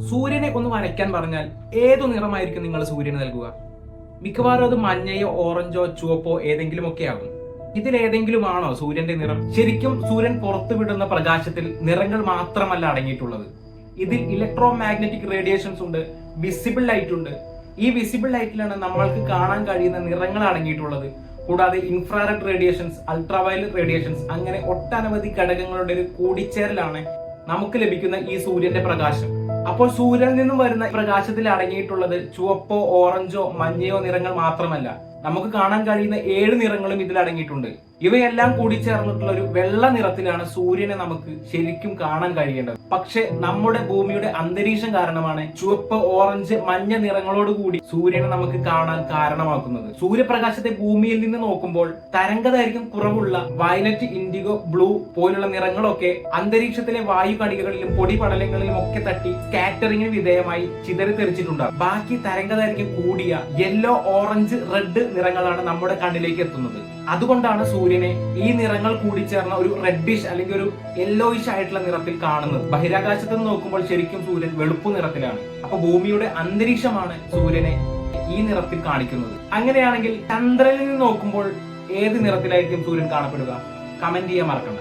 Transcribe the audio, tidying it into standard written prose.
സൂര്യനെ ഒന്ന് വരയ്ക്കാൻ പറഞ്ഞാൽ ഏതു നിറമായിരിക്കും നിങ്ങൾ സൂര്യന് നൽകുക? മിക്കവാറും അത് മഞ്ഞയോ ഓറഞ്ചോ ചുവപ്പോ ഏതെങ്കിലും ഒക്കെ ആകും. ഇതിലേതെങ്കിലും ആണോ സൂര്യന്റെ നിറം? ശരിക്കും സൂര്യൻ പുറത്തുവിടുന്ന പ്രകാശത്തിൽ നിറങ്ങൾ മാത്രമല്ല അടങ്ങിയിട്ടുള്ളത്. ഇതിൽ ഇലക്ട്രോ മാഗ്നറ്റിക് റേഡിയേഷൻസ് ഉണ്ട്, വിസിബിൾ ലൈറ്റ് ഉണ്ട്. ഈ വിസിബിൾ ലൈറ്റിലാണ് നമ്മൾക്ക് കാണാൻ കഴിയുന്ന നിറങ്ങൾ അടങ്ങിയിട്ടുള്ളത്. കൂടാതെ ഇൻഫ്രാറെഡ് റേഡിയേഷൻസ്, അൾട്രാവയലറ്റ് റേഡിയേഷൻസ്, അങ്ങനെ ഒട്ടനവധി ഘടകങ്ങളുടെ ഒരു കൂടിച്ചേരലാണ് നമുക്ക് ലഭിക്കുന്ന ഈ സൂര്യന്റെ പ്രകാശം. അപ്പോൾ സൂര്യനിൽ നിന്നും വരുന്ന പ്രകാശത്തിൽ അടങ്ങിയിട്ടുള്ളത് ചുവപ്പോ ഓറഞ്ചോ മഞ്ഞയോ നിറങ്ങൾ മാത്രമല്ല, നമുക്ക് കാണാൻ കഴിയുന്ന 7 നിറങ്ങളും ഇതിൽ അടങ്ങിയിട്ടുണ്ട്. ഇവയെല്ലാം കൂടി ചേർന്നിട്ടുള്ള ഒരു വെള്ള നിറത്തിലാണ് സൂര്യനെ നമുക്ക് ശരിക്കും കാണാൻ കഴിയേണ്ടത്. പക്ഷെ നമ്മുടെ ഭൂമിയുടെ അന്തരീക്ഷം കാരണമാണ് ചുവപ്പ് ഓറഞ്ച് മഞ്ഞ നിറങ്ങളോട് കൂടി സൂര്യനെ നമുക്ക് കാണാൻ കാരണമാക്കുന്നത്. സൂര്യപ്രകാശത്തെ ഭൂമിയിൽ നിന്ന് നോക്കുമ്പോൾ തരംഗദൈർഘ്യം കുറവുള്ള വയലറ്റ്, ഇൻഡിഗോ, ബ്ലൂ പോലുള്ള നിറങ്ങളൊക്കെ അന്തരീക്ഷത്തിലെ വായു കണികകളിലും പൊടിപടലങ്ങളിലും ഒക്കെ തട്ടി സ്കാറ്ററിംഗിന് വിധേയമായി ചിതറിത്തെറിച്ചിട്ടുണ്ടാകും. ബാക്കി തരംഗദൈർഘ്യം കൂടിയ യെല്ലോ, ഓറഞ്ച്, റെഡ് നിറങ്ങളാണ് നമ്മുടെ കണ്ണിലേക്ക് എത്തുന്നത്. അതുകൊണ്ടാണ് സൂര്യനെ ഈ നിറങ്ങൾ കൂടിച്ചേർന്ന ഒരു റെഡിഷ് അല്ലെങ്കിൽ ഒരു യെല്ലോയിഷ് ആയിട്ടുള്ള നിറത്തിൽ കാണുന്നത്. ബഹിരാകാശത്ത് നിന്ന് നോക്കുമ്പോൾ ശരിക്കും സൂര്യൻ വെളുപ്പ് നിറത്തിലാണ്. അപ്പൊ ഭൂമിയുടെ അന്തരീക്ഷമാണ് സൂര്യനെ ഈ നിറത്തിൽ കാണിക്കുന്നത്. അങ്ങനെയാണെങ്കിൽ ചന്ദ്രനിൽ നിന്ന് നോക്കുമ്പോൾ ഏത് നിറത്തിലായിരിക്കും സൂര്യൻ കാണപ്പെടുക? കമന്റ് ചെയ്യാൻ മറക്കണ്ട.